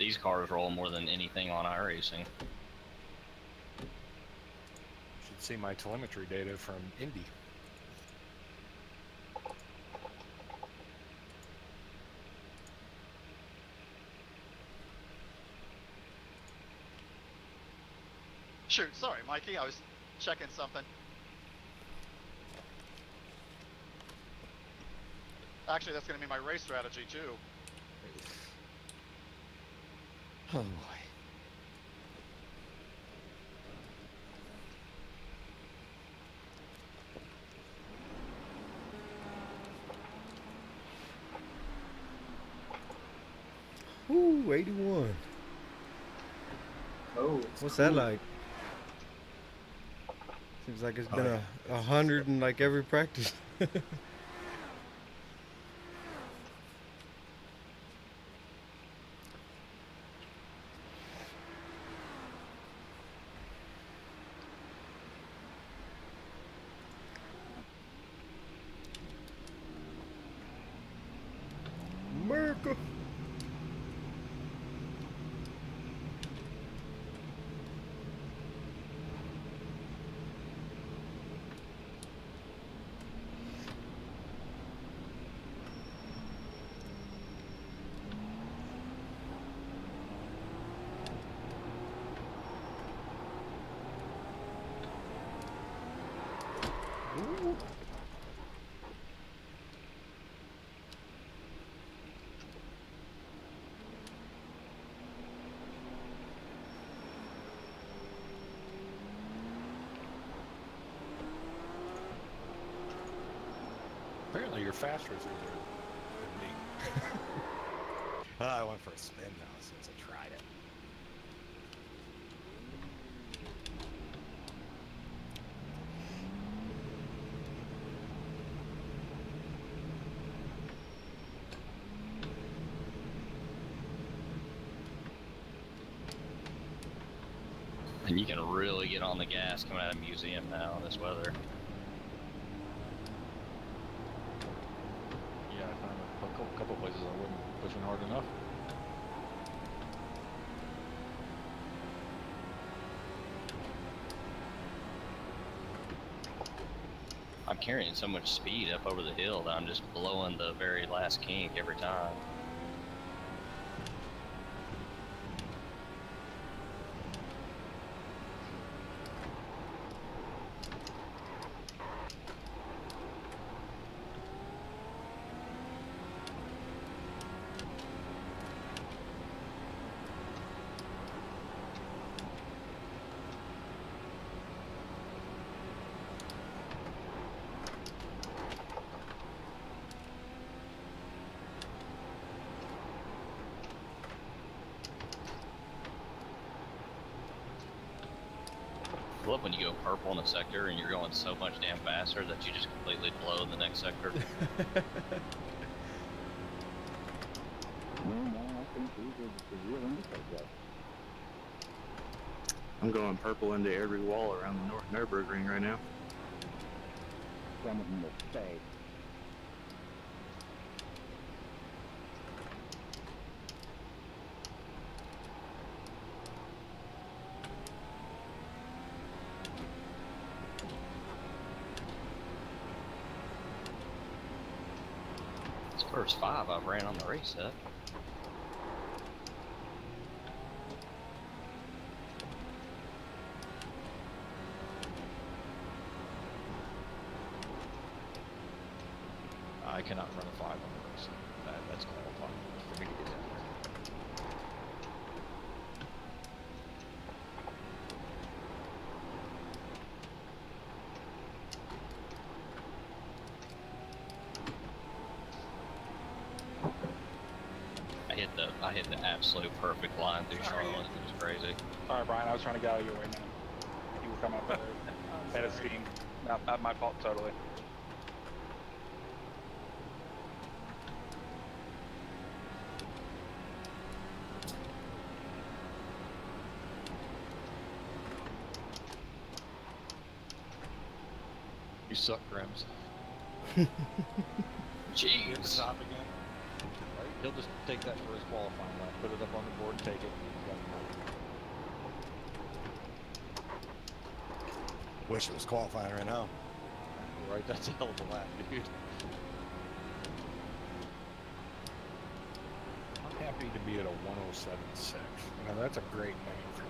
These cars roll more than anything on iRacing. Should see my telemetry data from Indy. Shoot, sorry, Mikey. I was checking something. Actually, that's going to be my race strategy, too. Oh, boy. Ooh, 81. Oh, What's cool. that like? Seems like it's been 100 in like every practice. America. Ooh. Apparently you're faster through there than me. I went for a spin now since I tried it. And you can really get on the gas coming out of a museum now in this weather. Yeah, I found a couple places I wasn't pushing hard enough. I'm carrying so much speed up over the hill that I'm just blowing the very last kink every time. I love when you go purple in a sector and you're going so much damn faster that you just completely blow the next sector. I'm going purple into every wall around the North Nürburgring right now. Some of them will stay. It's the first 5 I've ran on the race set. I cannot run a 5 on the race. That's qualifying for me to get down there. I hit the absolute perfect line through Charlotte. It was crazy. Sorry, Brian. I was trying to get out of your way, man. You were coming up there. Head of steam. Not my fault, totally. You suck, Grims. Jeez. Stop again. He'll just take that for his qualifying lap, put it up on the board, and take it. He's got the Wish it was qualifying right now. money. Right, that's a hell of a lap, dude. I'm happy to be at a 107.6. Now that's a great name for me.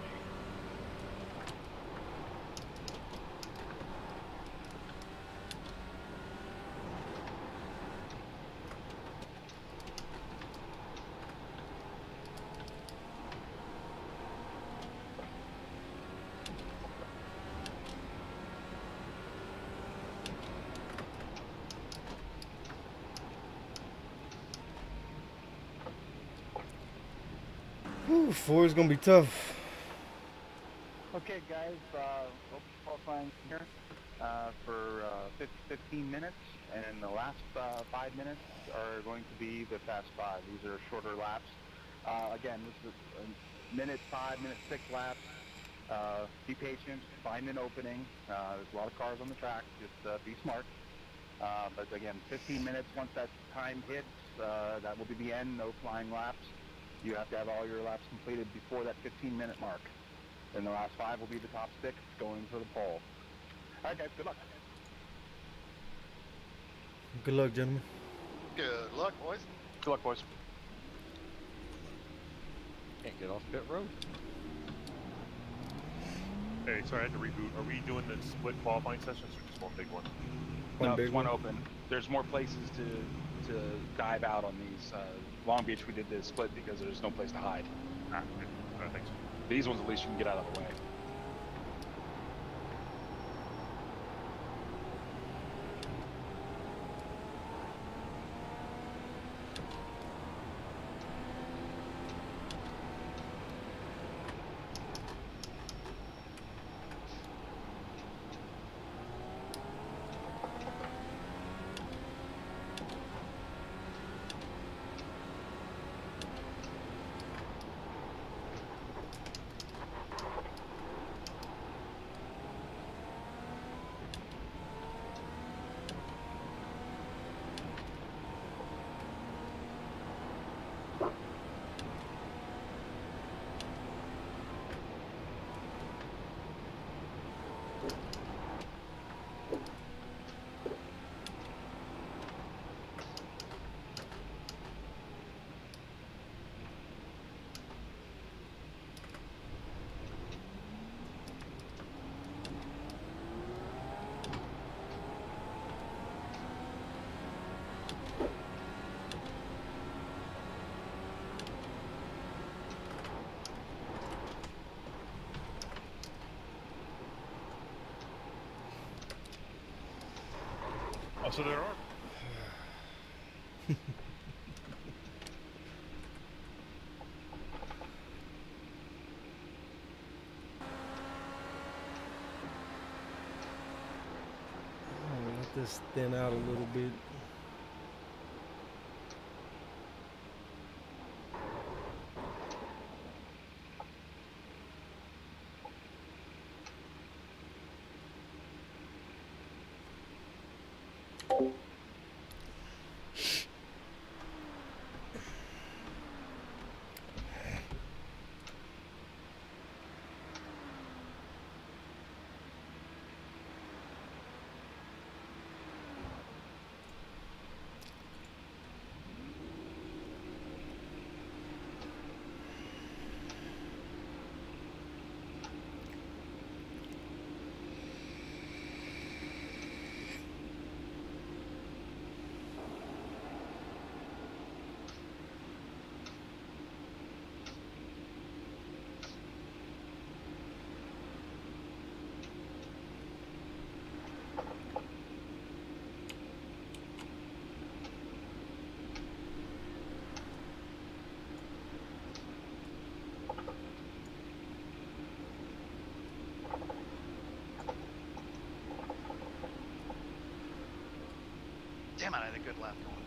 Whew, 4 is gonna be tough. Okay, guys, qualifying here for 15 minutes, and the last 5 minutes are going to be the fast 5. These are shorter laps. Again, this is a minute 5, minute 6 laps. Be patient, find an opening. There's a lot of cars on the track, just be smart. But again, 15 minutes, once that time hits, that will be the end, no flying laps. You have to have all your laps completed before that 15-minute mark. And the last 5 will be the top 6 going for the pole. All right, guys, good luck. Good luck, gentlemen. Good luck, boys. Good luck, boys. Can't get off pit road. Hey, sorry, I had to reboot. Are we doing the split qualifying sessions or just one big one? No, big there's one open. There's more places to dive out on these. Long Beach, we did the split because there's no place to hide. Ah, okay. Thanks. These ones, at least, you can get out of the way. Oh, so there are. Let this thin out a little bit. Damn it, I had a good lap going.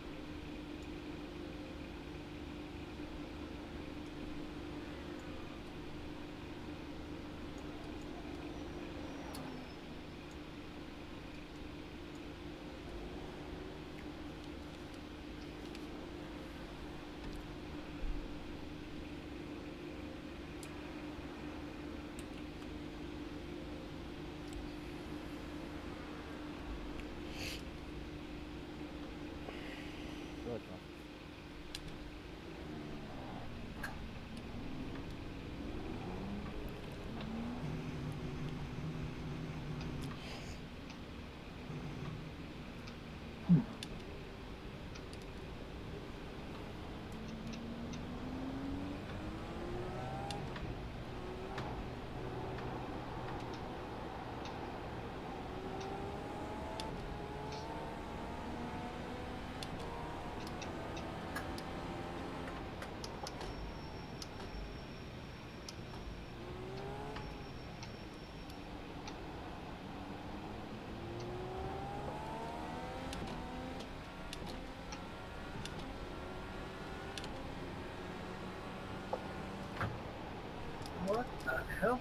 hell?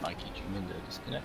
Mikey, did you mean to disconnect?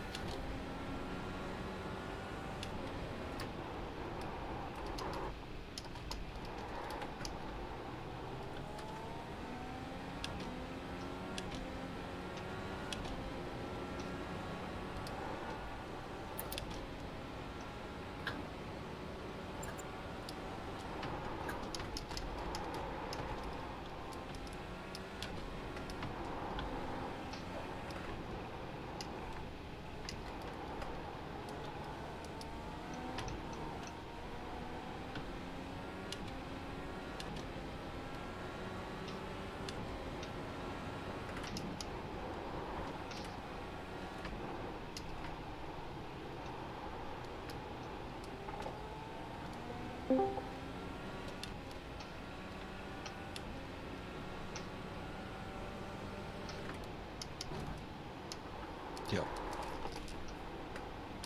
Yo.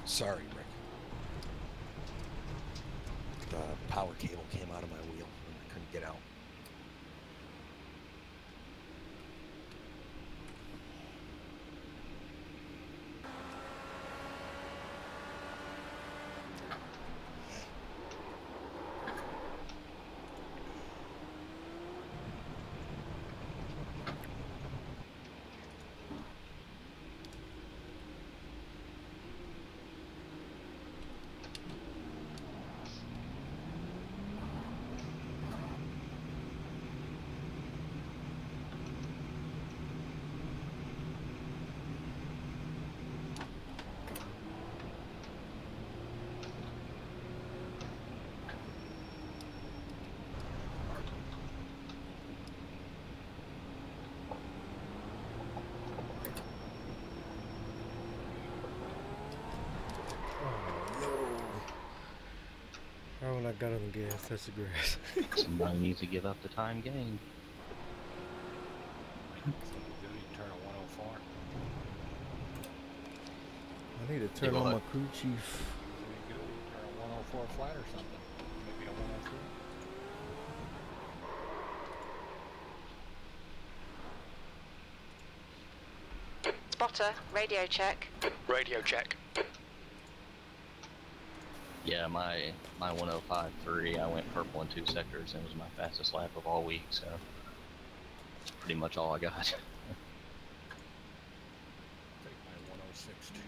Sorry, Rick. The power cable came out of my wheel and I couldn't get out. Oh, when I got on the gas, that's the grass. Somebody needs to give up the time gained. So you turn a 104. I need to turn go on my ahead. crew chief. There you go. You turn a 104 flat or something. Maybe a 103. Spotter, radio check. Radio check. Yeah, my 105.3, I went purple in 2 sectors and it was my fastest lap of all week, so that's pretty much all I got. Take my 106.2.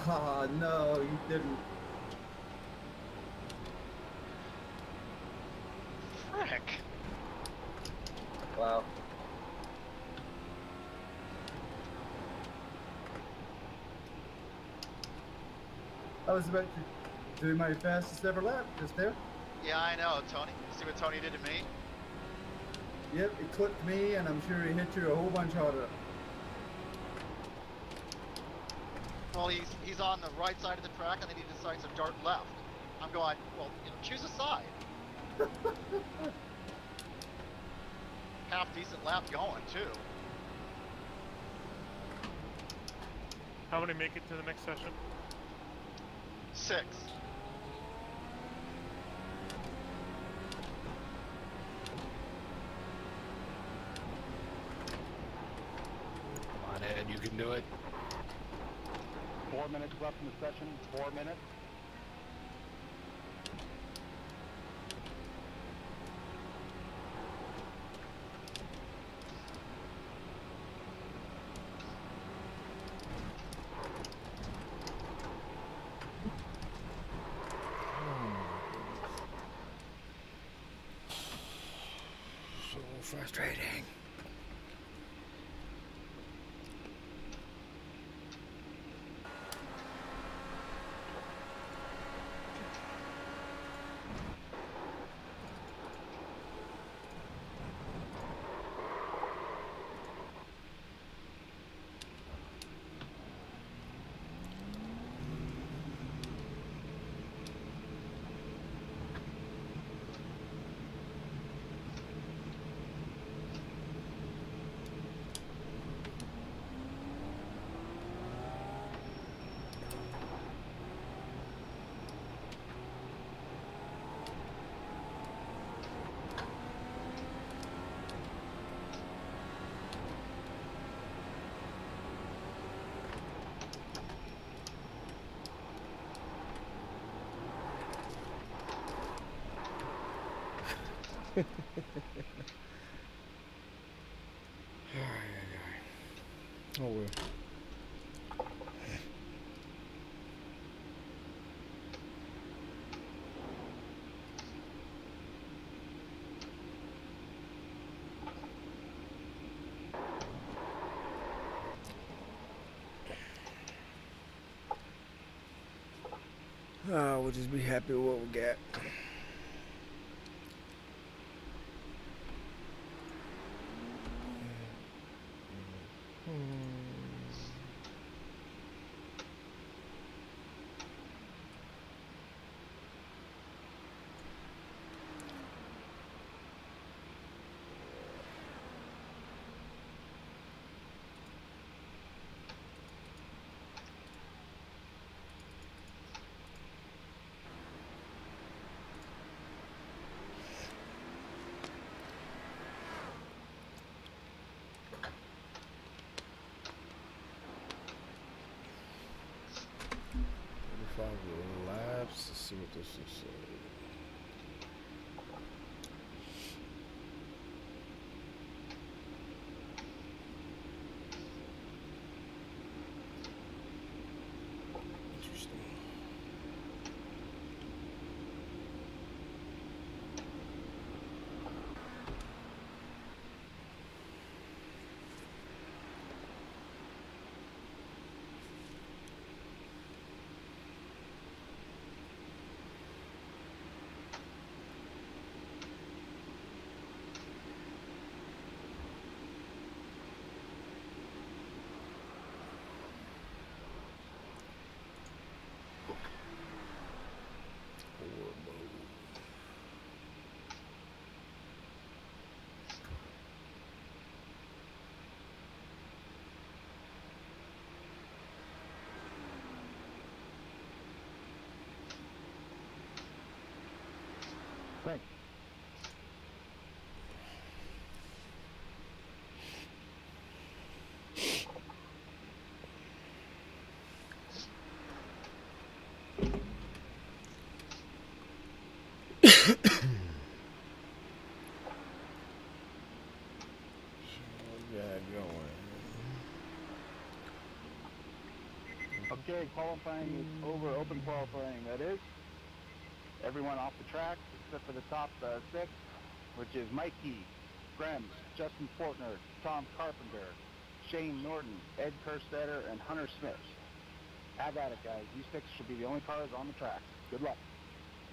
Oh, no, you didn't. Frick. Wow. I was about to do my fastest ever lap just there. Yeah, I know, Tony. See what Tony did to me? Yep, he clipped me, and I'm sure he hit you a whole bunch harder. Well, he's on the right side of the track, and then he decides to dart left. I'm going, well, you know, choose a side. Half decent lap going too. How many make it to the next session? 6. Come on, Ed, you can do it. 4 minutes left in the session. 4 minutes. So frustrating. Oh well. We'll just be happy with what we got. Laps. Let's see what this is. Interesting. Thanks. Okay, qualifying is over. Open qualifying, that is. Everyone off the track except for the top 6, which is Mikey, Brems, Justin Fortner, Tom Carpenter, Shane Norton, Ed Kerstetter, and Hunter Smith. Have at it, guys. These 6 should be the only cars on the track. Good luck.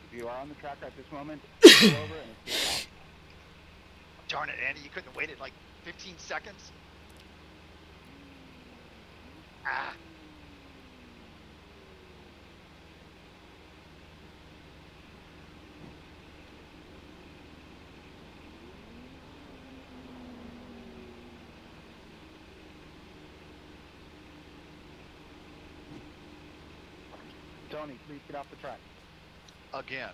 If you are on the track at this moment, pull over and escape out. Darn it, Andy, you couldn't have waited like 15 seconds? Ah. Tony, please get off the track. Again.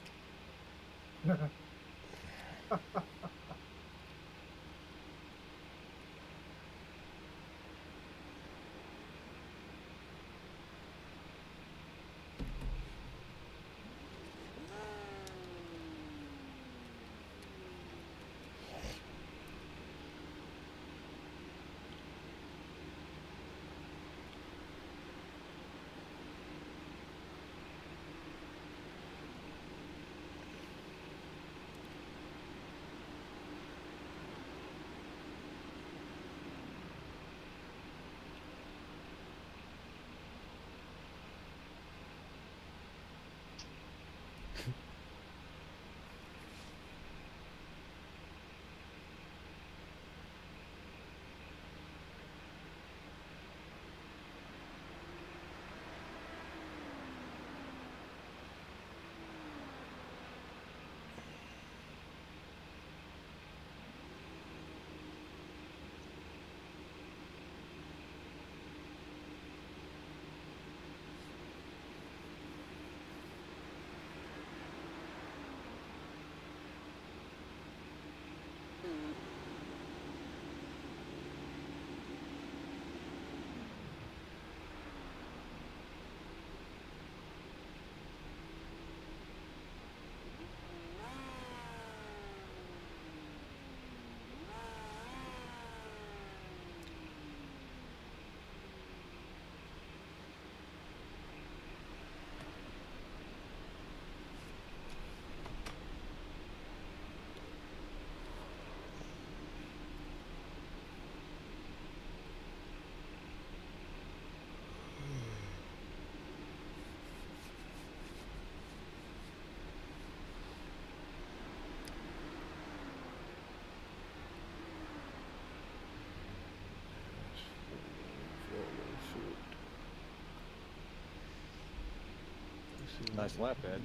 Nice lap, Ed.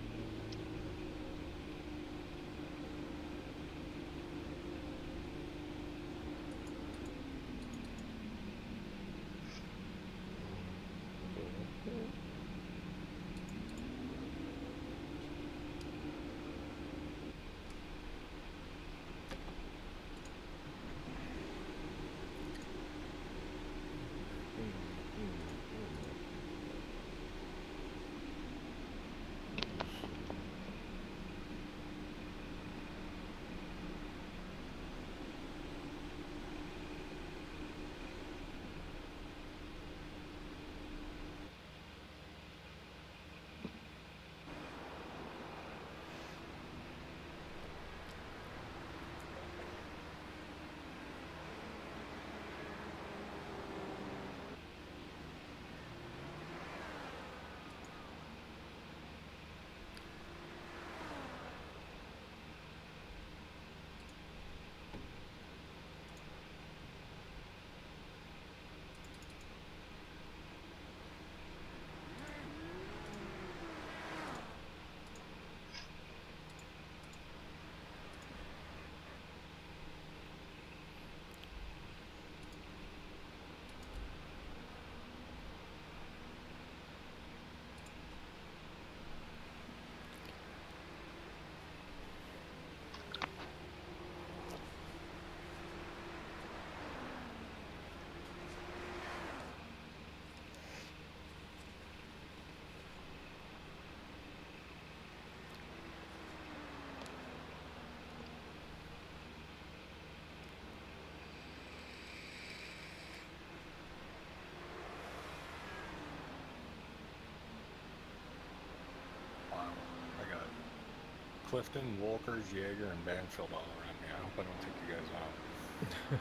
Clifton, Walkers, Jaeger, and Banfield all around me. I hope I don't take you guys out.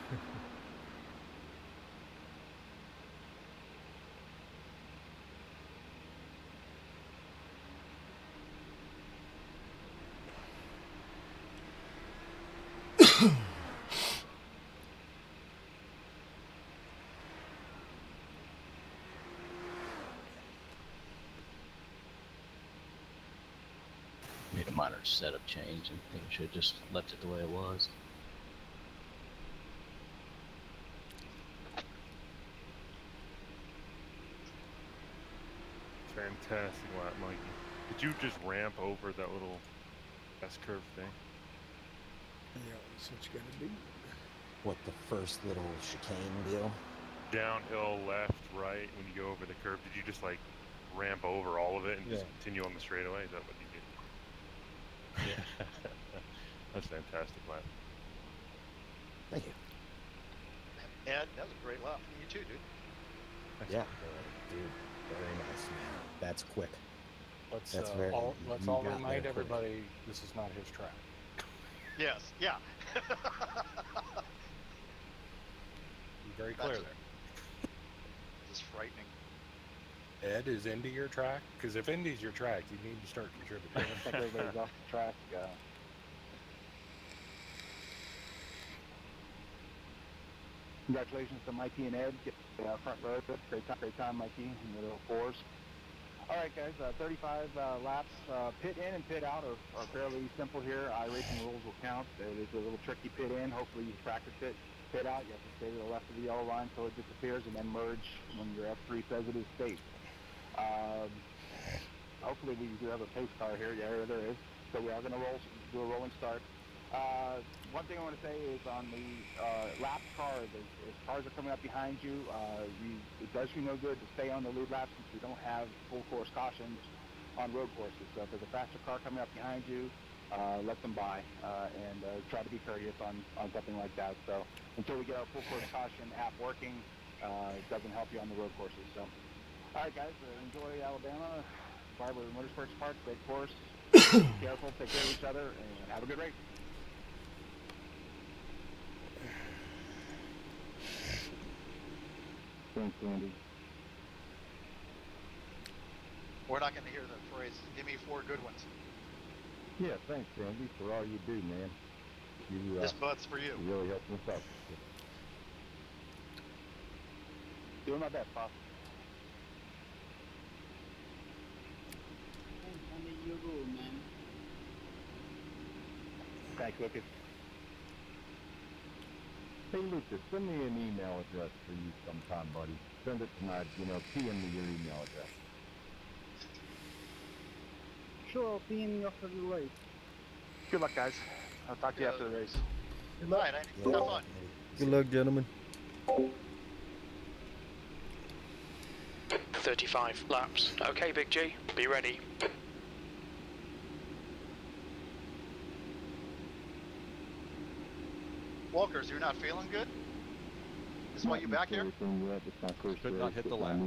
Made a minor setup change and think we should have just left it the way it was. Fantastic lap, Mikey. Did you just ramp over that little S-curve thing? Yeah, that's what you gotta do. What, the first little chicane deal? Downhill, left, right, when you go over the curve, did you just like ramp over all of it and just continue on the straightaway? Is that what you did? Yeah. That's fantastic lap. Thank you. Ed, that was a great lap from you too, dude. Yeah, dude, very nice, man. That's quick. Let's That's all got remind there quick. everybody this is not his track. Yes, yeah. Be very clear there. This is frightening. Ed, is Indy your track? Because if Indy's your track, you need to start contributing. I think everybody's off the track. Congratulations to Mikey and Ed. Get the front row. Great time, Mikey, in the little fours. All right, guys, 35 laps. Pit in and pit out are fairly simple here. iRacing rules will count. It is a little tricky pit in. Hopefully you practice it. Pit out, you have to stay to the left of the yellow line until it disappears, and then merge when your F3 says it is safe. Hopefully we do have a pace car here. Yeah, there is. So we are going to do a rolling start. One thing I want to say is on the lap cars, as cars are coming up behind you, it does you no good to stay on the lead lap since we don't have full course cautions on road courses. So if there's a faster car coming up behind you, let them by and try to be courteous on something like that. So until we get our full course caution app working, it doesn't help you on the road courses. So, all right, guys, enjoy Alabama. Barber Motorsports Park, great course. Be careful, take care of each other, and have a good race. Thanks, Andy. We're not going to hear the phrase, give me 4 good ones. Yeah, thanks, Andy, for all you do, man. You, This butt's for you. really helped us out. Doing my best, boss. Thanks, Lucas. Hey, Lucas, send me an email address for you sometime, buddy. Send it tonight, PM me your email address. Sure, I'll PM you after the race. Good luck, guys. I'll talk to you after the race. Good luck. Right, Andy. Have fun. Good luck, gentlemen. 35 laps. Okay, Big G, be ready. Walkers, you're not feeling good? Is why you back here? Could not hit the lap.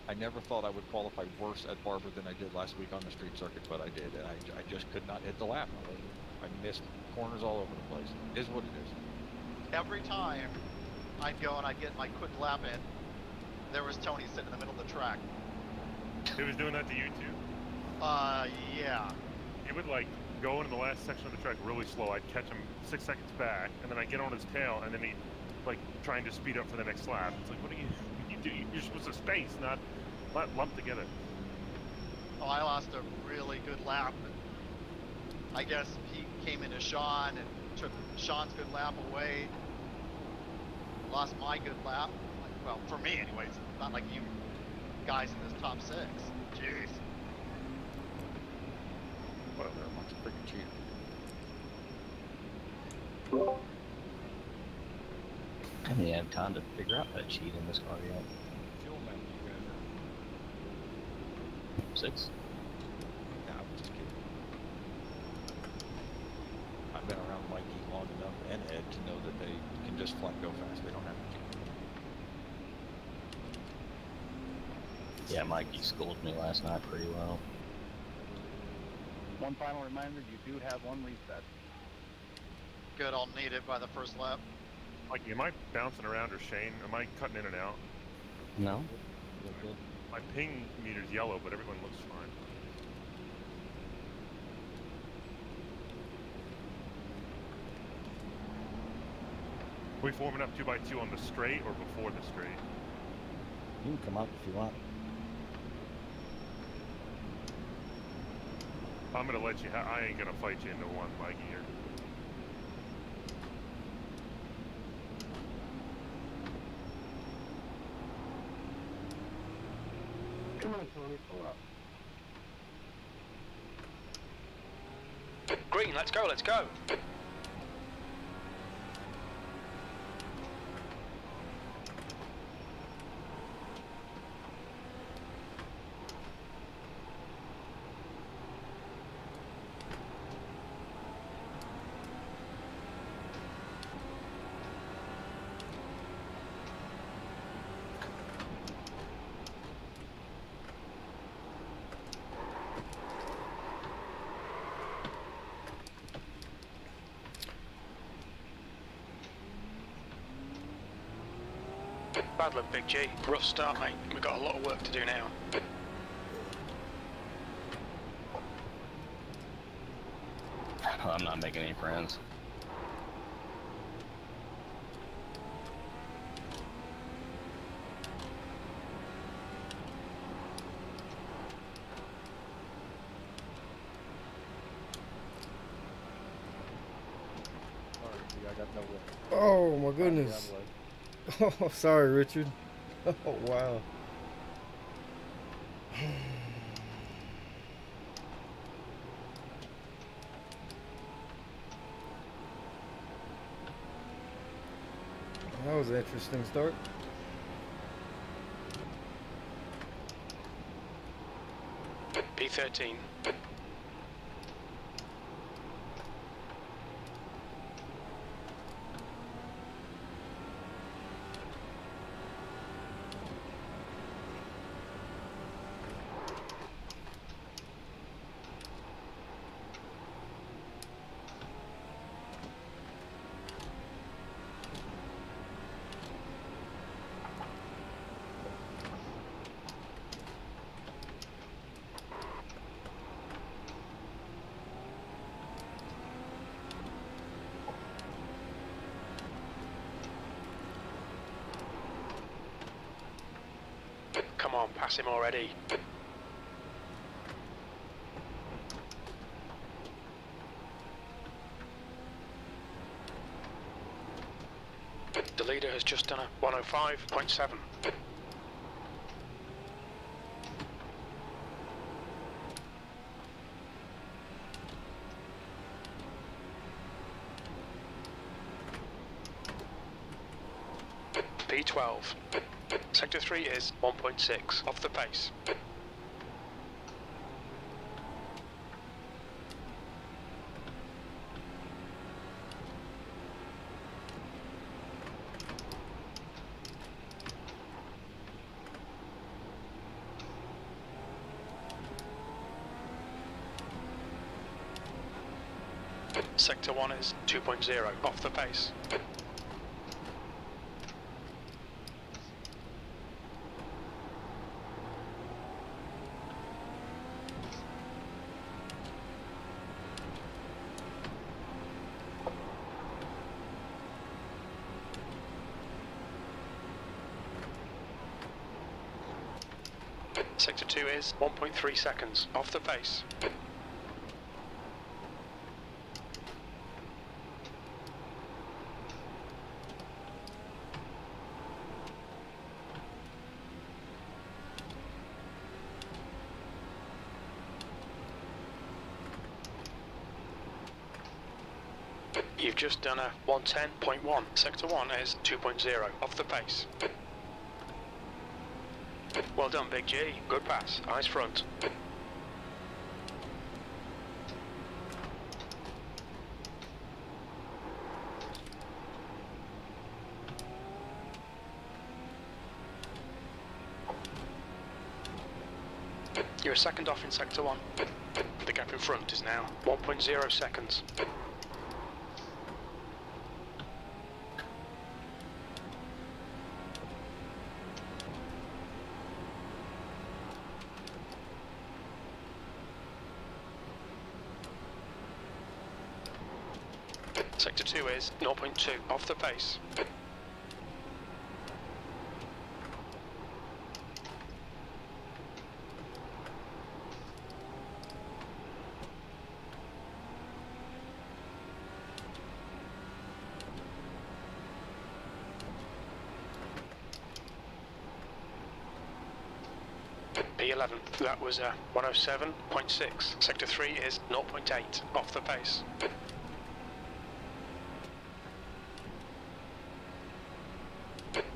I never thought I would qualify worse at Barber than I did last week on the street circuit, but I did, and I just could not hit the lap. I missed corners all over the place. It is what it is. Every time I'd go and I'd get my quick lap in, there was Tony sitting in the middle of the track. He was doing that to you too? Yeah. He would like go into the last section of the track really slow. I'd catch him 6 seconds back, and then I'd get on his tail, and then he'd like trying to speed up for the next lap. It's like, what do you do? You're supposed to space, not lump together. Oh, I lost a really good lap. I guess he came into Sean and took Sean's good lap away. Lost my good lap. Well, for me anyways. Not like you guys in this top 6. Jeez. Well, they're a bunch of freaking cheaters. I didn't have time to figure out how to cheat in this car yet. Fuel map, you guys 6? No, I'm just kidding. I've been around Mikey long enough and Ed to know that they can just flat go fast. They don't have to cheat. Yeah, Mikey schooled me last night pretty well. One final reminder, you do have one reset. Good, I'll need it by the first lap. Like, am I bouncing around or Shane? Am I cutting in and out? No. My ping meter's yellow, but everyone looks fine. we forming up 2x2 on the straight or before the straight? You can come up if you want. I'm gonna let you. I ain't gonna fight you into one, Mikey. Here. Come on, Tony, pull up. Green, let's go, let's go. Bad luck, Big G. Rough start, mate. We've got a lot of work to do now. I'm not making any friends. I got no way. Oh my goodness. Oh, sorry, Richard. Oh, wow. That was an interesting start. P13. Come on, pass him already. The leader has just done a 105.7. P12. Sector 3 is 1.6, off the pace. Sector 1 is 2.0, off the pace. Sector 2 is 1.3 seconds, off the pace. You've just done a 110.1. Sector 1 is 2.0, off the pace. Well done, Big G. Good pass. Eyes front. You're a second off in Sector 1. The gap in front is now 1.0 seconds. Sector 2 is 0.2 off the pace. P11, that was 107.6. Sector 3 is 0.8 off the pace.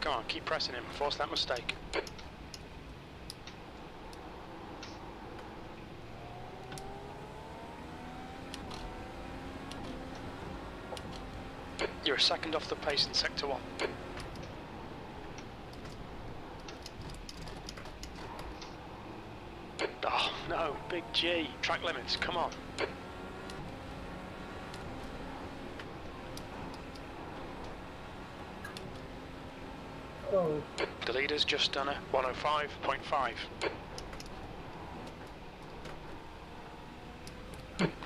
Come on, keep pressing him, force that mistake. You're a second off the pace in Sector 1. Oh no, Big G, track limits, come on. Oh. The leader's just done a 105.5.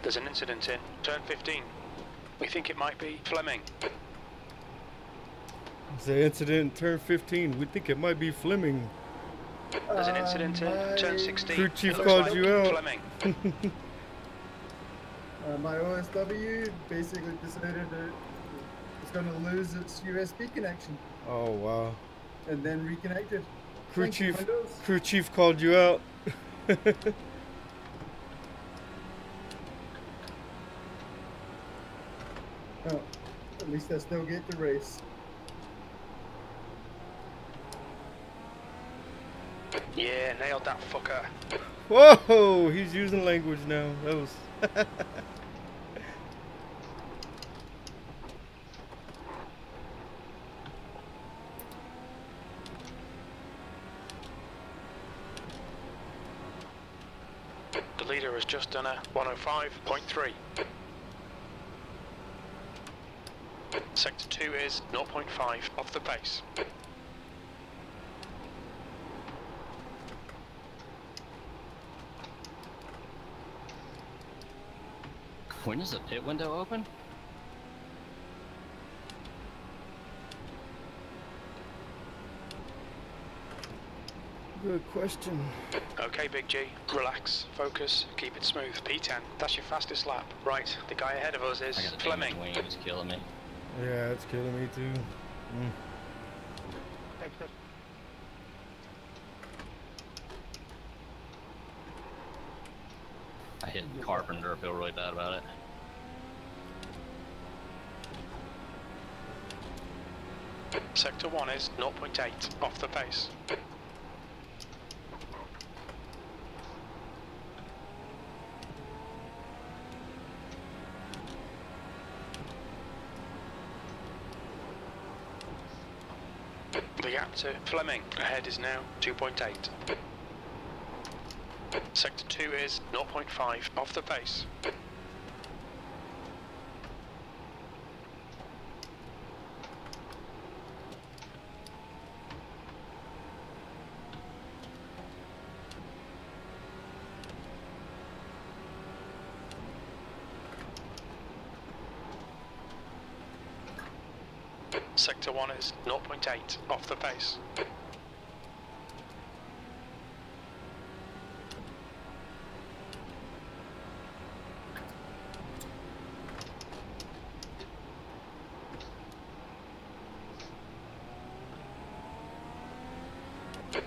There's an incident in turn 15. We think it might be Fleming. It's an incident in turn 15. We think it might be Fleming. There's an incident in turn 16. Crew chief called you out. Fleming. My OSW basically decided that it's going to lose its USB connection. Oh wow. And then reconnected. Crew chief called you out. Oh, at least I still get to race. Yeah, nailed that fucker. Whoa, he's using language now. That was. The leader has just done a 105.3. Sector 2 is 0.5 off the pace. When does the pit window open? Good question. Okay, Big G. Relax, focus, keep it smooth. P10, that's your fastest lap. Right, the guy ahead of us is Fleming. Wing is killing me. Yeah, it's killing me too. I hit Carpenter. I feel really bad about it. Sector 1 is 0.8 off the pace. The gap to Fleming ahead is now 2.8. Sector 2 is 0.5 off the pace. Sector 1 is 0.8 off the pace.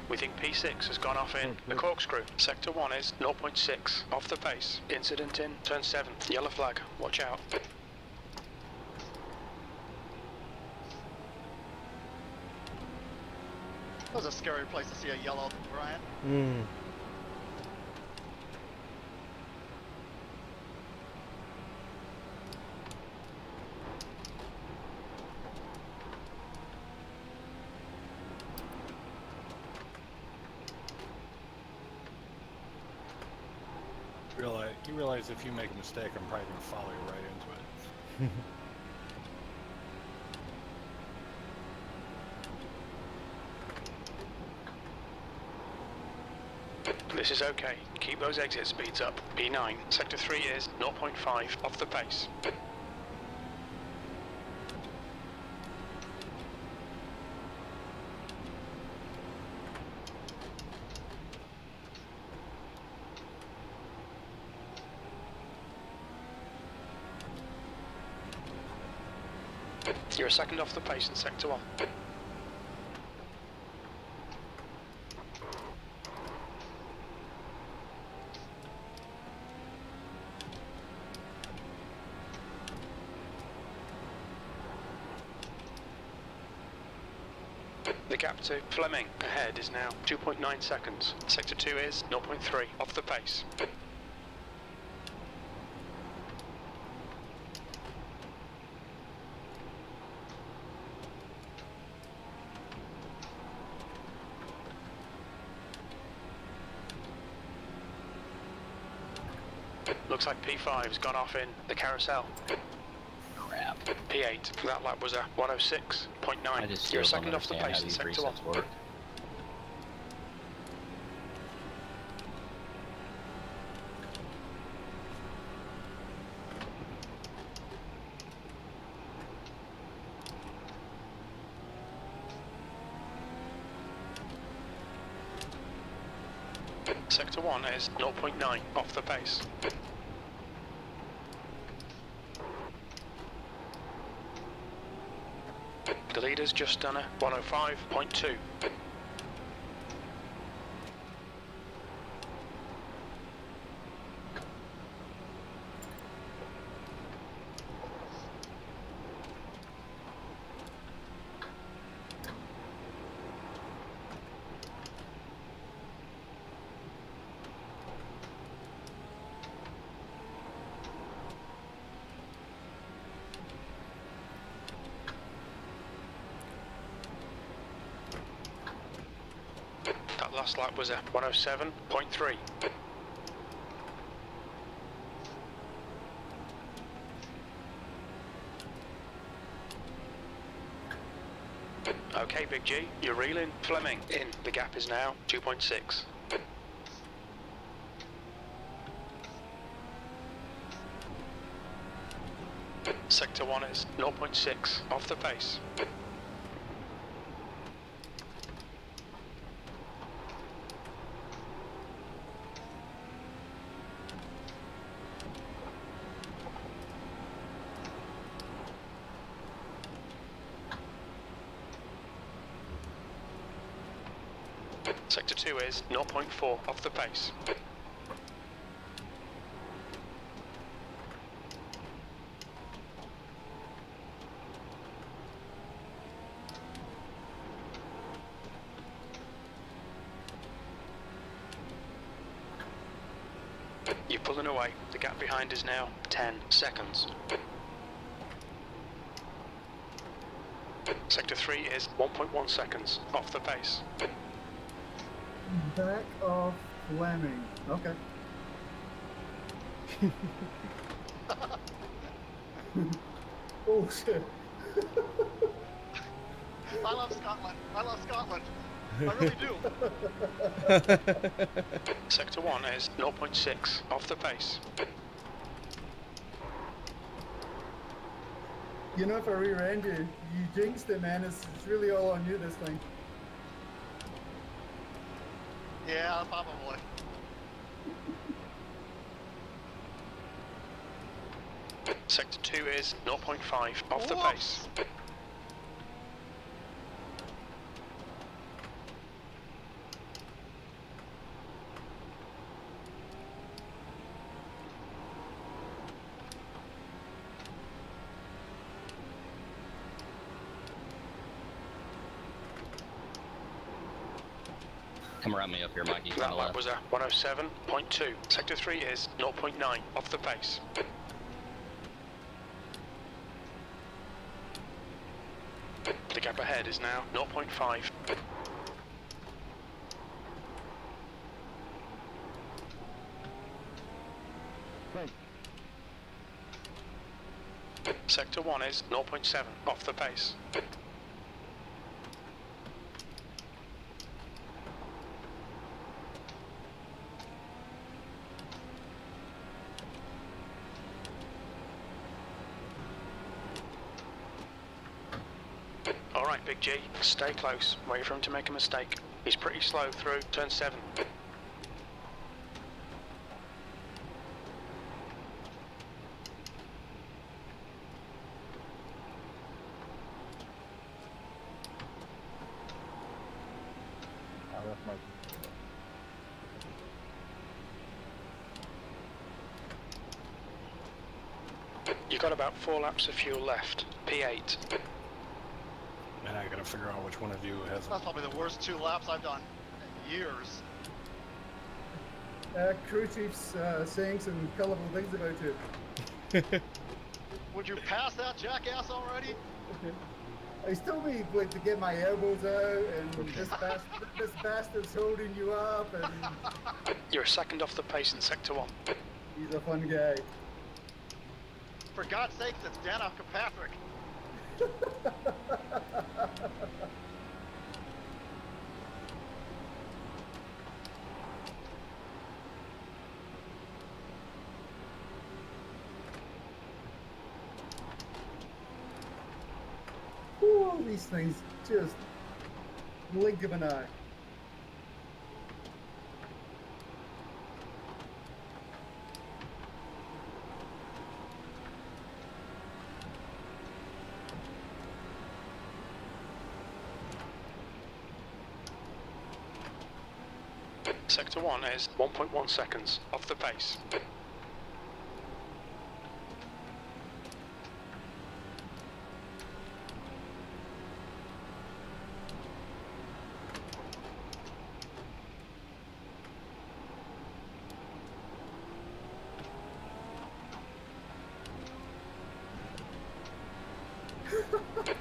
We think P6 has gone off in the corkscrew. Sector 1 is 0.6 off the pace. Incident in turn 7. Yellow flag. Watch out. That was a scary place to see a yellow, Brian. You realize if you make a mistake, I'm probably going to follow you right into it. This is okay. Keep those exit speeds up. P9. Sector 3 is 0.5 off the pace. You're a second off the pace in sector 1. The gap to Fleming ahead is now 2.9 seconds. Sector 2 is 0.3 off the pace. Looks like P5's gone off in the carousel. Crap. P8, that lap was a 106.9. You're a second off the pace in sector 1. Work. Sector 1 is 0.9 off the pace. The leader's just done a 105.2. Last lap was a 107.3. Okay, Big G, you're reeling. Fleming in. The gap is now 2.6. Sector 1 is 0.6 off the pace. Sector 2 is 0.4 off the pace. You're pulling away. The gap behind is now 10 seconds. Sector 3 is 1.1 seconds off the pace. Back off Fleming. Okay. Oh shit. I love Scotland. I love Scotland. I really do. Sector 1 is 0.6 off the pace. You know, if I re-ran you, you jinxed it, man. It's really all on you this thing. Yeah, probably. Sector 2 is 0.5 off the pace. Come around me up here, Mikey. That lap was a 107.2. Sector 3 is 0.9 off the pace. The gap ahead is now 0.5. Sector 1 is 0.7 off the pace. Alright, Big G, stay close. Wait for him to make a mistake. He's pretty slow through turn 7. You got about 4 laps of fuel left. P8. Man, I gotta figure out which one of you has. That's probably the worst 2 laps I've done in years. Crew chief's saying some colorful things about it. Would you pass that jackass already? I still need like to get my elbows out, and this bastard's holding you up, and You're a second off the pace in Sector 1. he's a fun guy. For God's sakes, it's Danica Patrick. All these things just blink of an eye. Sector 1 is 1.1 seconds off the pace.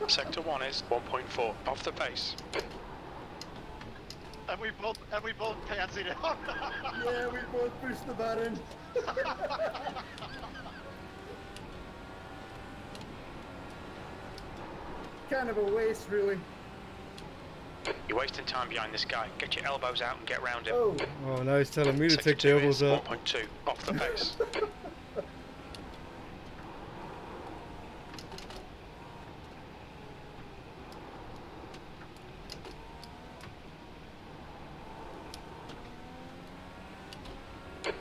Sector 1 is 1.4 off the pace. And we both pansied out. Yeah, we both pushed the button. Kind of a waste, really. You're wasting time behind this guy. Get your elbows out and get round him. Oh, now he's telling me to Sector take the 2 elbows is out. 1.2 off the pace.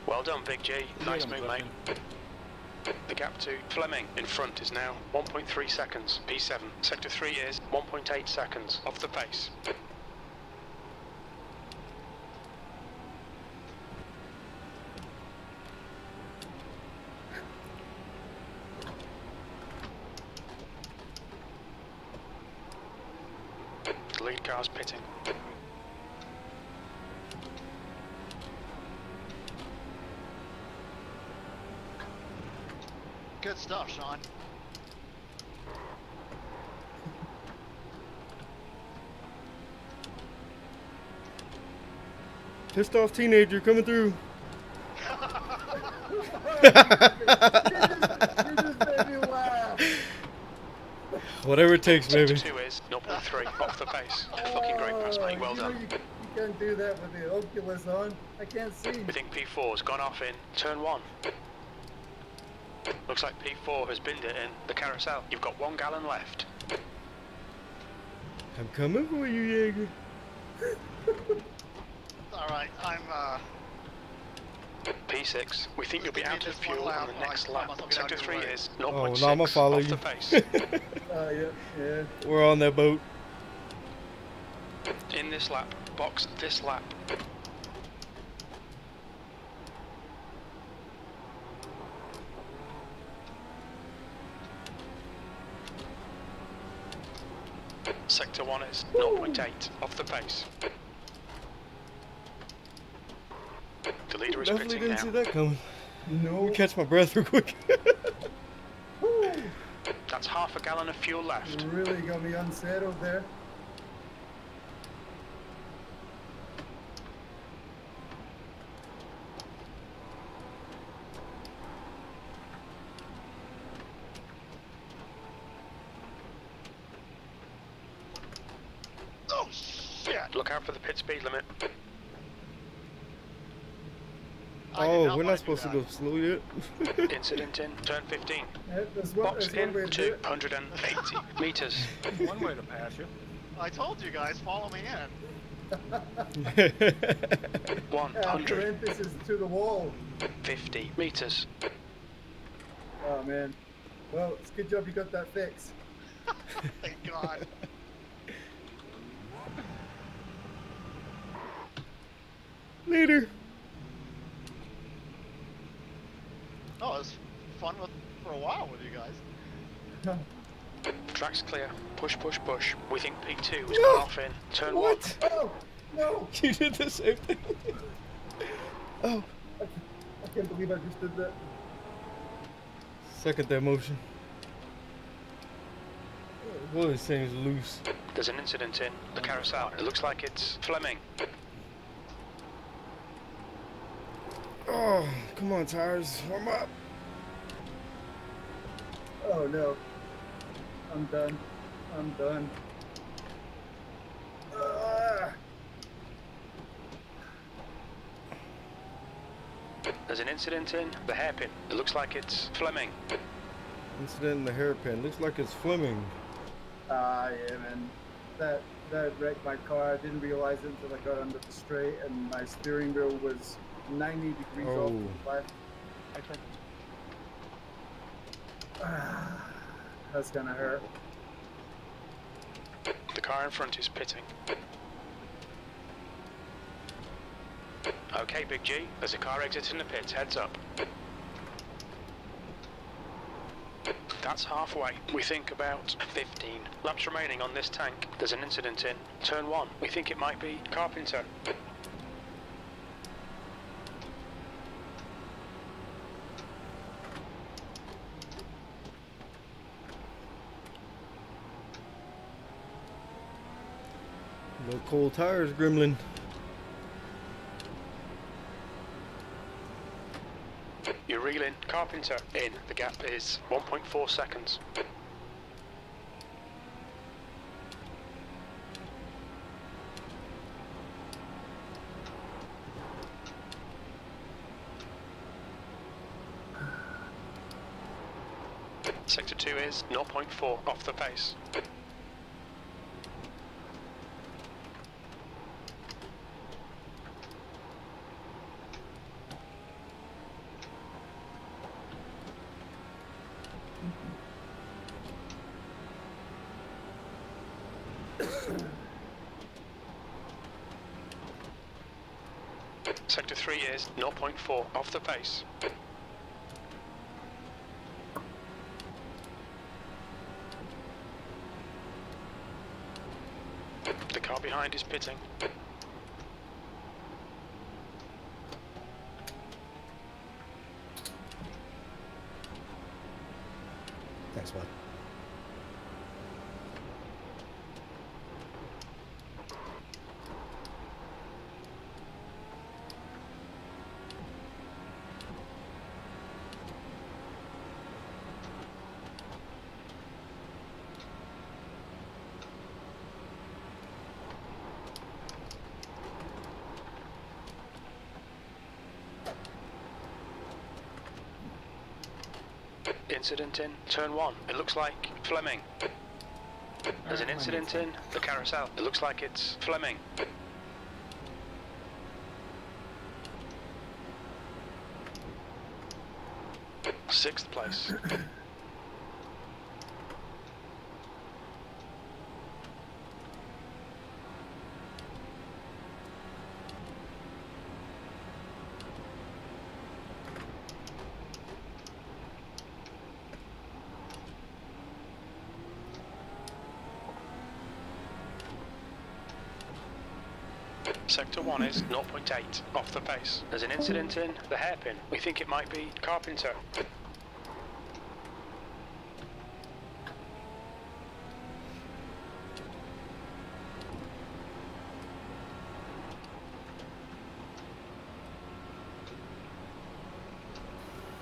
Well done, Big G. Nice move, mate. The gap to Fleming in front is now 1.3 seconds. P7. Sector 3 is 1.8 seconds off the pace. The lead car's pitting. Good stuff, Sean. Pissed off teenager coming through. Whatever it takes, baby. Sector 2 is 0.3 off the pace. Fucking great pass, mate. Well done. You can't do that with the Oculus on. I can't see. We think P4's gone off in turn 1. Looks like P4 has binned it in the carousel. You've got 1 gallon left. I'm coming for you, Jaeger. Alright, I'm P6. We think you'll be out of fuel on the next lap. Sector 3 is 0.6 Oh, now I'm gonna follow off you. the pace. Yeah. We're on that boat. In this lap, box this lap. Sector 1 is 0.8 off the pace. The leader is Definitely pitting didn't now. see that coming. No. Let me catch my breath real quick. That's half a gallon of fuel left. Really got me unsettled there. oh shit. Look out for the pit speed limit. Oh, we're not supposed to go slow yet. Incident in turn 15. There's Box one way in to do it. 280 meters. One way to pass you. I told you guys, follow me in. 150 parenthesis to the wall. meters. Oh man. Well, it's a good job you got that fixed. Thank God. Later. Oh, it's fun with for a while with you guys. Track's clear. Push, push, push. We think P2 is cut off in turn 1. What? Oh, no! You did the same thing. Oh. I can't believe I just did that. Second that motion. Boy, this thing's loose. There's an incident in the carousel. It looks like it's Fleming. Oh, come on, tires. Warm up. Oh no. I'm done. I'm done. There's an incident in the hairpin. It looks like it's Fleming. Incident in the hairpin. Looks like it's Fleming. Yeah, man. That wrecked my car. I didn't realize it until I got under the straight, and my steering wheel was 90 degrees off to the left. That's gonna hurt. The car in front is pitting. Okay, Big G. There's a car exiting the pits. Heads up. That's halfway. We think about 15 laps remaining on this tank. There's an incident in turn 1. We think it might be Carpenter. No cold tires, Gremlin. You're reeling Carpenter in. The gap is 1.4 seconds. Sector 2 is 0.4 off the pace. Sector 3 is 0.4 off the pace. The car behind is pitting. Thanks, bud. Incident in turn 1. It looks like Fleming. There's an incident in the carousel. It looks like it's Fleming. Sixth place. Sector 1 is 0.8 off the pace. There's an incident in the hairpin. We think it might be Carpenter.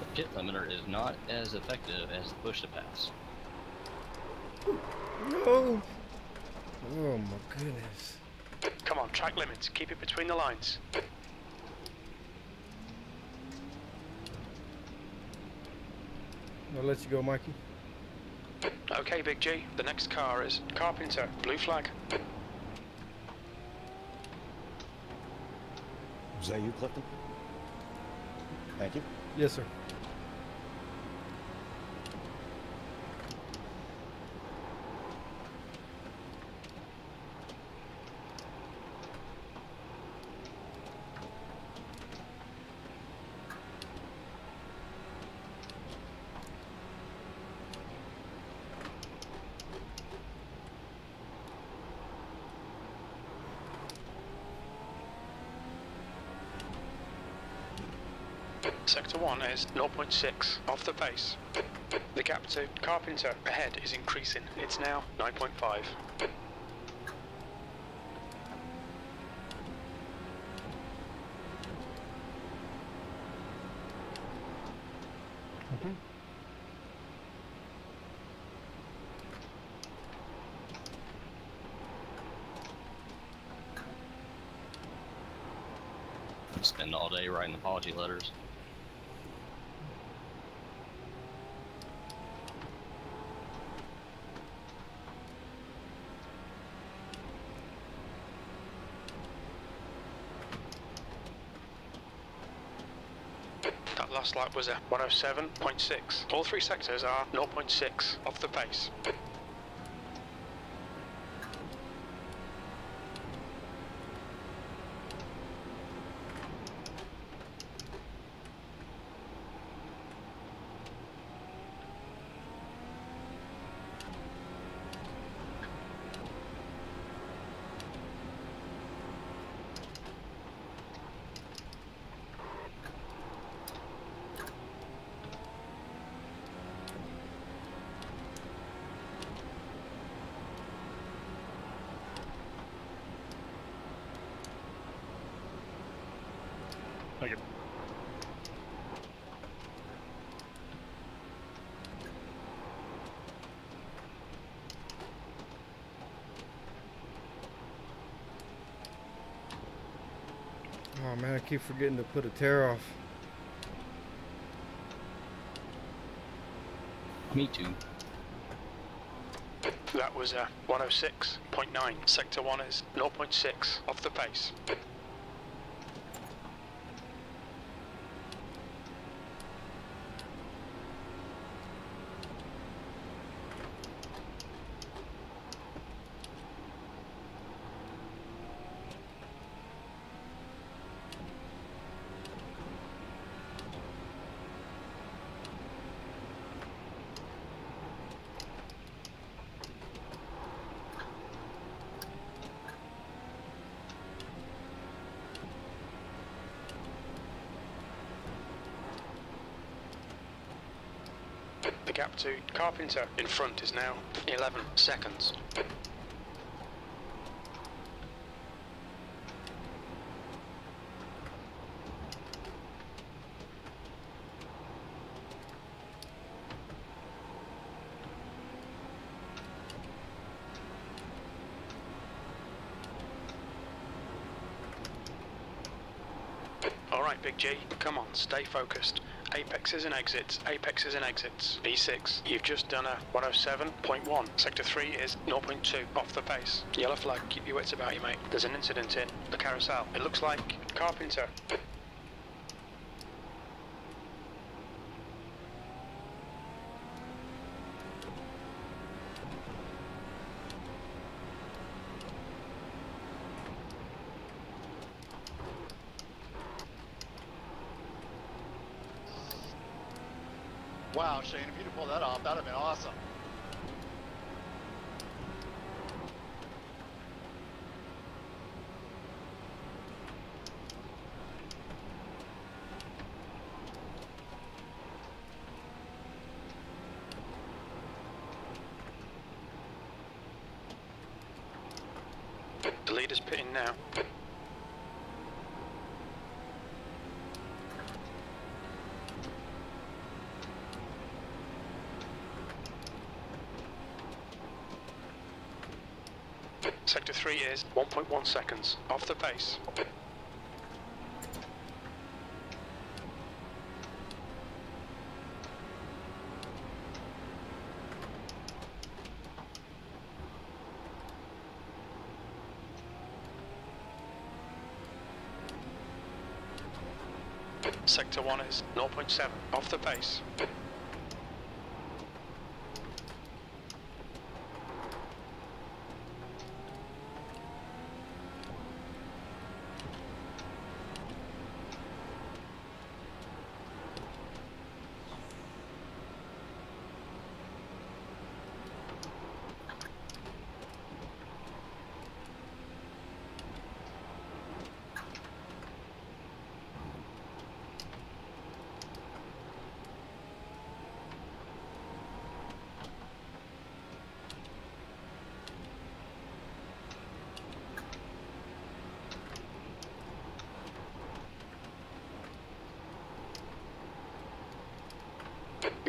The pit limiter is not as effective as the push to pass. No. Oh my goodness. Come on, track limits. Keep it between the lines. I'll let you go, Mikey. Okay, Big G. The next car is Carpenter. Blue flag. Is that you, Clifton? Thank you. Yes, sir. Sector 1 is 0.6 off the pace. The gap to Carpenter ahead is increasing. It's now 9.5. Okay. Spend all day writing apology letters. That last lap was a 107.6. All three sectors are 0.6 off the pace. Thank you. Oh man, I keep forgetting to put a tear off. Me too. That was a 106.9. Sector 1 is 0.6 off the pace. The gap to Carpenter in front is now 11 seconds. Alright, Big G, come on, stay focused. Apexes and exits, apexes and exits. B6, you've just done a 107.1. Sector 3 is 0.2 off the pace. Yellow flag, keep your wits about you, mate. There's an incident in the carousel. It looks like Carpenter. Wow, Shane, if you'd have pulled that off, that'd have been awesome. The leader's pitting now. Sector 3 is 1.1 seconds off the pace. Sector 1 is 0.7 off the pace.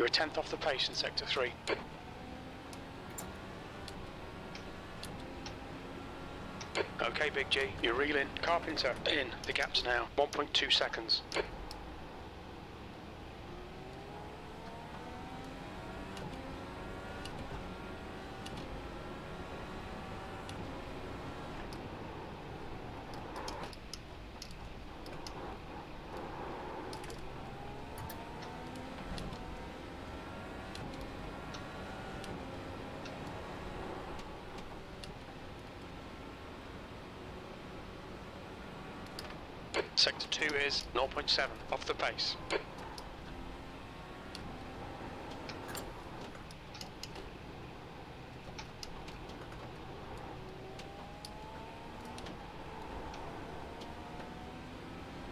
You're a tenth off the pace in Sector 3. Okay, Big G, you're reeling. Carpenter, in. The gap's now 1.2 seconds. Sector 2 is 0.7 off the pace.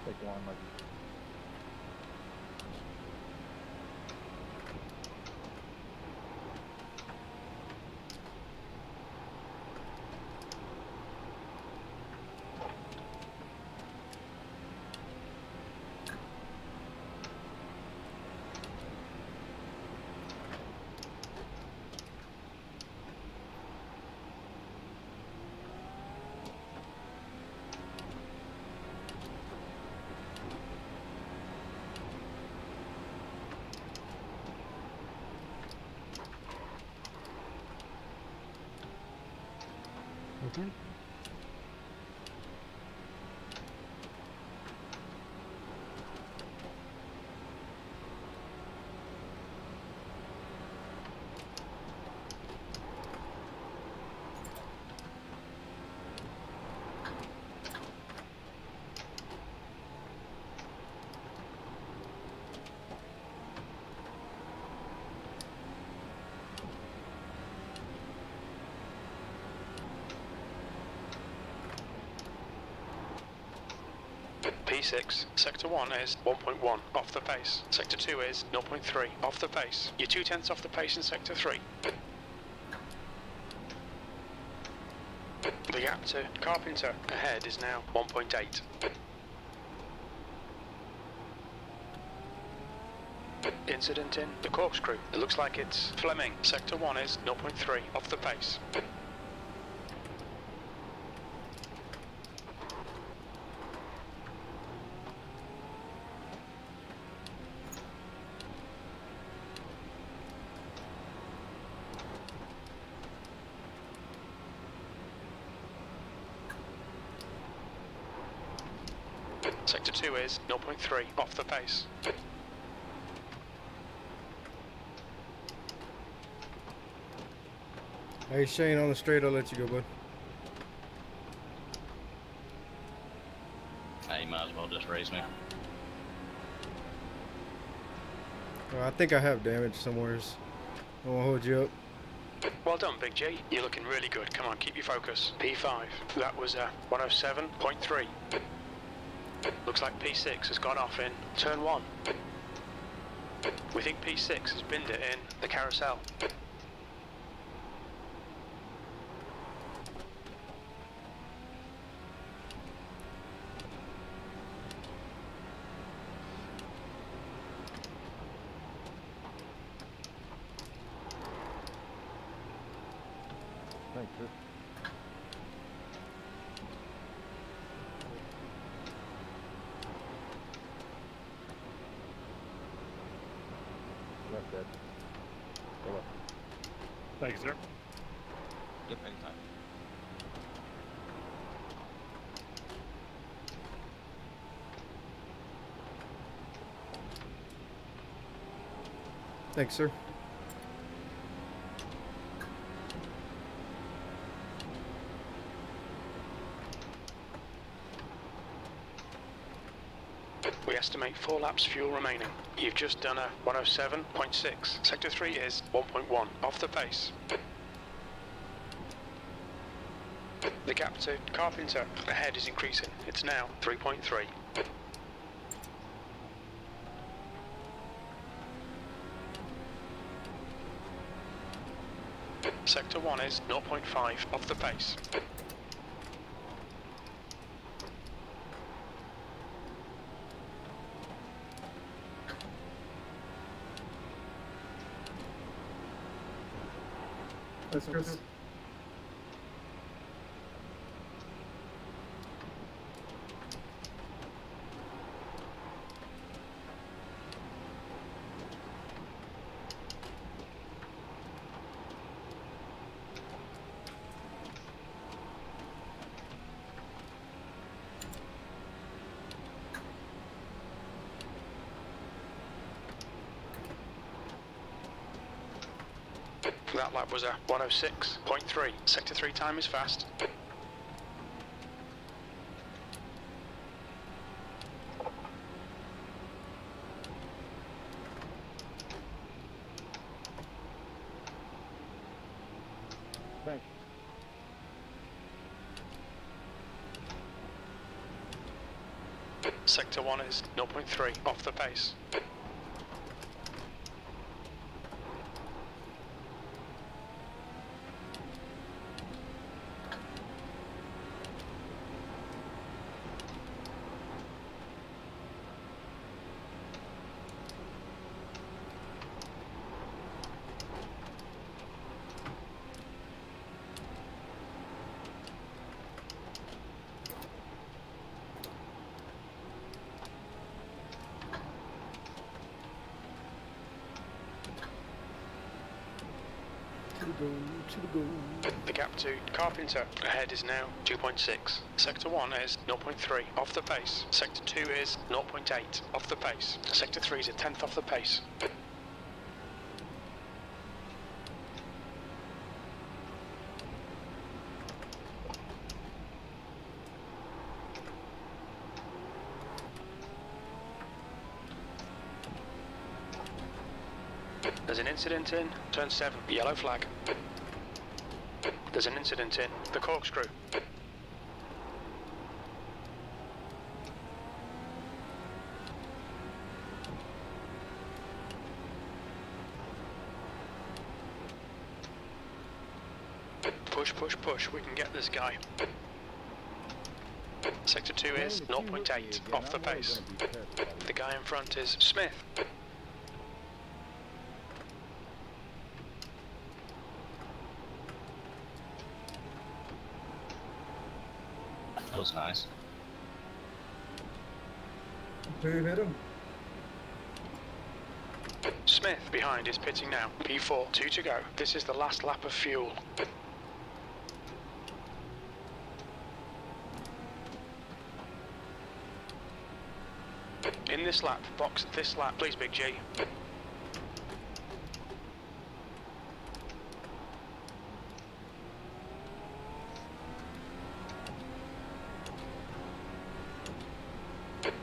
Take one, Mikey. Okay. P6, Sector 1 is 1.1 off the pace. Sector 2 is 0.3 off the pace. You're 2/10 off the pace in Sector 3. The gap to Carpenter ahead is now 1.8. Incident in the corkscrew. It looks like it's Fleming. Sector 1 is 0.3 off the pace. Sector 2 is 0.3 off the pace. Hey Shane, on the straight, I'll let you go, bud. Hey, you might as well just raise me. I think I have damage somewhere. I won't hold you up. Well done, Big G. You're looking really good. Come on, keep your focus. P5. That was 107.3. Looks like P6 has gone off in turn 1. We think P6 has binned it in the carousel. Thanks, sir. Left dead. Go left. Thank you, sir. Yep, anytime. Thanks, sir. We estimate 4 laps fuel remaining. You've just done a 107.6. Sector 3 is 1.1 off the pace. The gap to Carpenter ahead is increasing. It's now 3.3. Sector 1 is 0.5 off the pace. That's Chris. That lap was a 106.3. Sector 3 time is fast. Thanks. Sector 1 is 0.3 off the pace. The gap to Carpenter ahead is now 2.6. Sector 1 is 0.3 off the pace. Sector 2 is 0.8 off the pace. Sector 3 is a 10th off the pace. There's an incident in turn 7, yellow flag. There's an incident in the corkscrew. Push, push, push, we can get this guy. Sector 2 is 0.8 off the pace. The guy in front is Smith. That was nice. Who hit him? Smith behind is pitting now. P4, 2 to go. This is the last lap of fuel. In this lap, box this lap, please, Big G.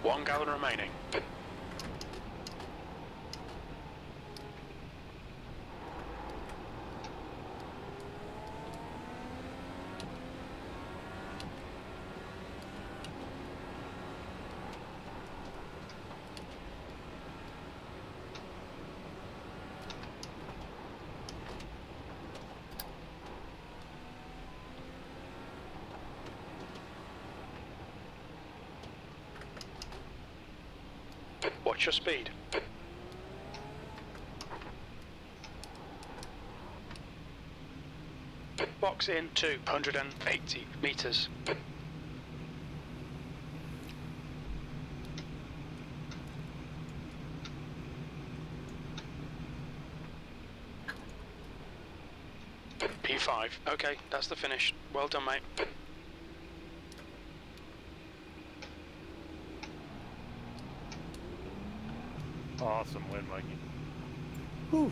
One gallon remaining. Watch your speed. Box in 280 meters. P5. Okay, that's the finish. Well done, mate. Awesome win, Mikey. Whew.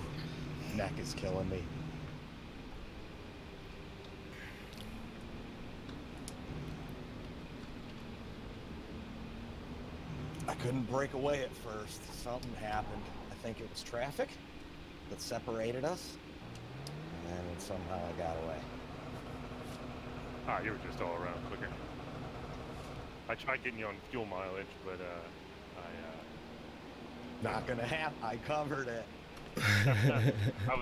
Neck is killing me. I couldn't break away at first. Something happened. I think it was traffic that separated us. And then somehow I got away. Ah, you were just all around quicker. I tried getting you on fuel mileage, but Not gonna happen. I covered it. I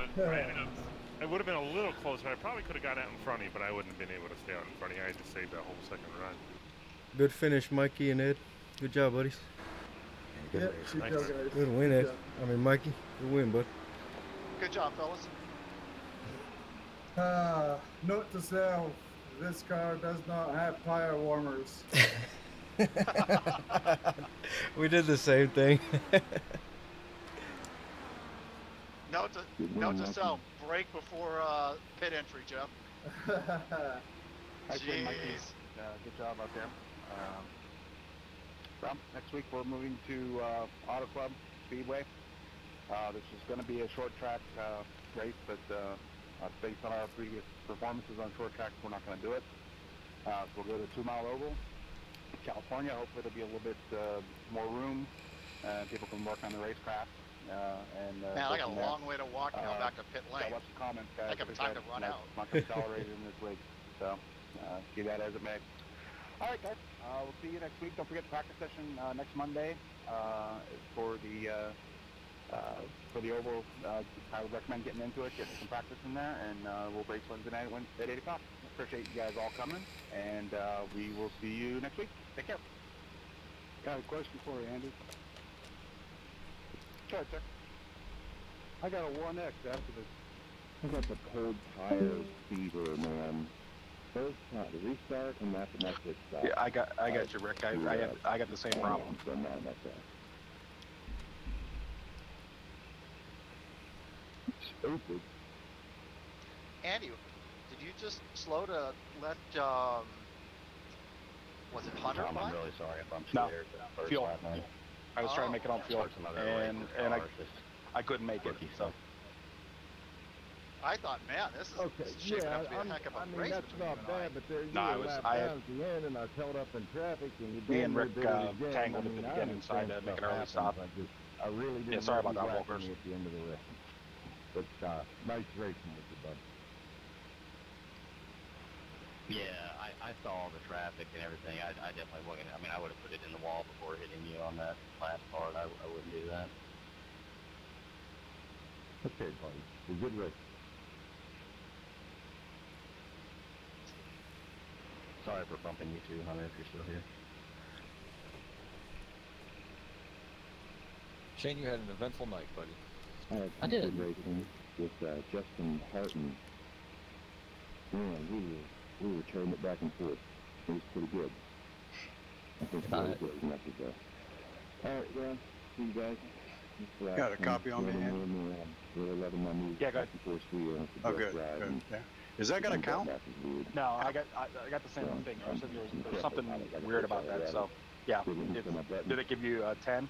would have been a little closer. I probably could have got out in front of you, but I wouldn't have been able to stay out in front of you. I had to save that whole second run. Good finish, Mikey and Ed. Good job, buddies. Good Nice. job, guys. Good win, Ed. I mean, Mikey. Good win, bud. Good job, fellas. Note to self, this car does not have tire warmers. We did the same thing. Note to self, brake before pit entry, Jeff. Actually, Mikey, Jeez. good job out there. Well, next week we're moving to Auto Club Speedway. This is going to be a short track race, but based on our previous performances on short tracks, we're not going to do it. So we'll go to 2 Mile Oval, California. Hopefully there'll be a little bit more room and people can work on the racecraft. Man, I got a long way to walk now back to pit lane. What's the comments, guys? I got time to run out. Much accelerated in this week, so see that as it may. All right, guys. We'll see you next week. Don't forget the practice session next Monday for the oval. I would recommend getting into it, getting some practice in there, and we'll race Wednesday night at 8 o'clock. Appreciate you guys all coming, and we will see you next week. Take care. Got a question for you, Andy. Go ahead, sir. I got a 1X after this. I got the cold tire fever, man. First time to restart and after my pit stop. Yeah, I got you, Rick. I got the same problem. Stupid. Andy, did you just slow to let was it Hunter? Tom, I'm really sorry if I'm No, scared. First fuel. lap, man. I was trying to make it on fuel, and I couldn't make it. So I thought, man, this is shaping up to be a heck of a race that's between not you and bad, but there you No, were lap I down had- at the end, and I held up in traffic, and you me and damn Rick near did it again. tangled I at mean, the I beginning, so I had to understand make an stuff early happens. stop. I really didn't sorry know about you that, whacked Walkers. me at the end of the race. But nice racing with you, bud. Yeah, I saw all the traffic and everything. I definitely wasn't. I mean, I would have put it in the wall before hitting you on that last part. I wouldn't do that. Okay, buddy. Well, good race. Sorry for bumping you too, Hunter, if you're still here. Shane, you had an eventful night, buddy. I had I did. good racing with Justin Harton. Man, we were trading it back and forth. It was pretty good. I think it was good enough to go. All right, well, see you guys. Got a copy on me, man? Really loving my new Yeah, go ahead. Oh, good. Good. Yeah. Is that gonna count? no, I got the same thing. I said there was something weird about that. So yeah, did it give you 10?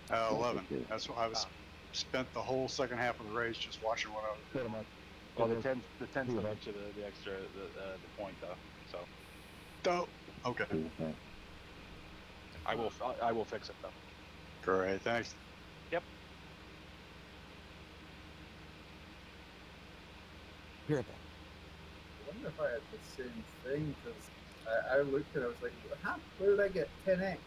11. That's why I was spent the whole second half of the race just watching what I was doing. Well, the 10 still gives you the extra the point though. So. Oh, okay. I will fix it though. Great, thanks. Yep. You're back. I wonder if I had the same thing, because I looked at it, I was like, where did I get 10x?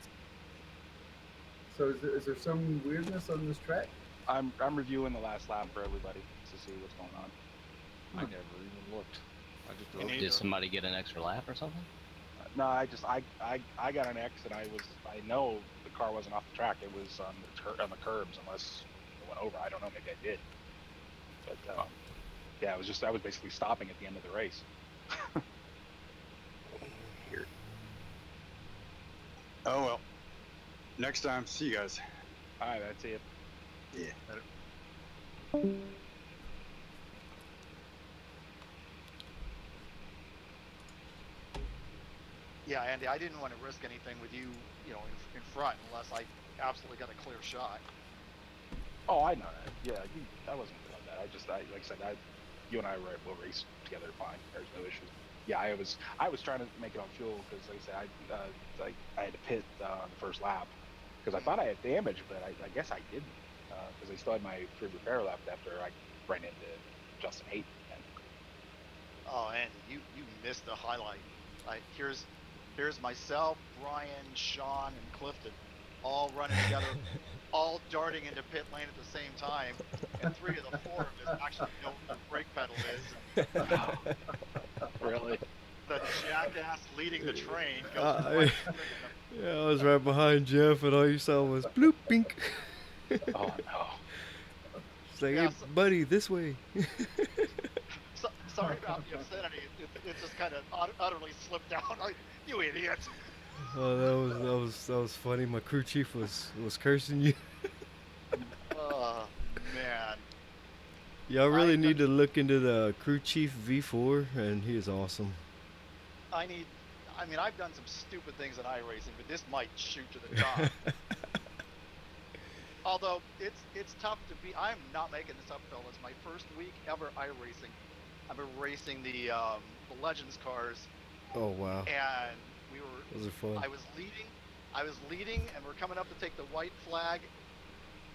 So is there some weirdness on this track? I'm reviewing the last lap for everybody to see what's going on. I never even looked. I just drove. Did somebody get an extra lap or something? No, I got an X, and I know the car wasn't off the track. It was on the curbs, unless it went over. I don't know. Maybe I did. But yeah, I was basically stopping at the end of the race. Weird. Oh well. Next time, see you guys. All right, that's it. Yeah. Better. Yeah, Andy, I didn't want to risk anything with you, in front unless I absolutely got a clear shot. Oh, I know that. Yeah, I wasn't doing that. Like I said, you and I will race together fine. There's no issues. Yeah, I was trying to make it on fuel because, like I said, I had to pit on the first lap because I thought I had damage, but I guess I didn't because I still had my free repair left after I ran into Justin Hayden again. Oh, Andy, you missed the highlight. Here's myself, Brian, Sean, and Clifton, all running together, all darting into pit lane at the same time, and 3 of the 4 of us actually know where the brake pedal is. Really? The jackass leading the train goes yeah, I was right behind Jeff, and all you saw was bloop, bink. Oh no! It's like, hey, buddy, this way. sorry about the obscenity. It just kind of utterly slipped out. Like, you idiot. Oh, that was funny. My crew chief was cursing you. Oh, man. Y'all really need to look into the crew chief V4, and he is awesome. I mean, I've done some stupid things in iRacing, but this might shoot to the top. Although it's tough to be. I'm not making this up, fellas. My first week ever iRacing, I've been racing the Legends cars. Oh wow! And we were. Those are fun. I was leading, and we're coming up to take the white flag,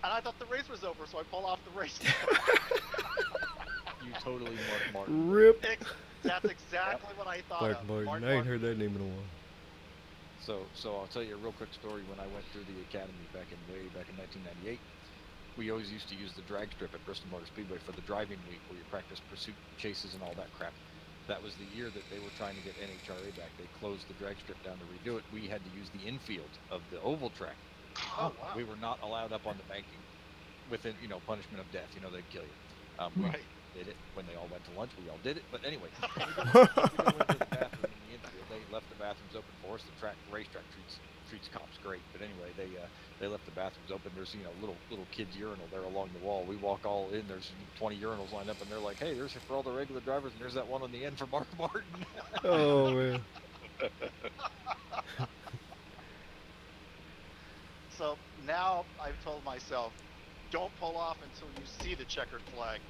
and I thought the race was over, so I pull off the race. You totally Mark Martin. Rip. That's exactly what I thought. Mark Martin. I ain't heard that name in a while. So I'll tell you a real quick story. When I went through the academy way back in 1998, we always used to use the drag strip at Bristol Motor Speedway for the driving week, where you practice pursuit chases and all that crap. That was the year that they were trying to get NHRA back. They closed the drag strip down to redo it. We had to use the infield of the oval track. Oh, wow. We were not allowed up on the banking, within punishment of death. They'd kill you. Right. We did it when they all went to lunch. We all did it. But anyway, we go into the bathroom in the infield. They left the bathrooms open for us. The racetrack treats cops great. But anyway, they left the bathrooms open. There's little kids urinal there along the wall. We walk all in. There's 20 urinals lined up, and they're like, "Hey, there's for all the regular drivers, and there's that one on the end for Mark Martin." Oh man. So now I've told myself, don't pull off until you see the checkered flag.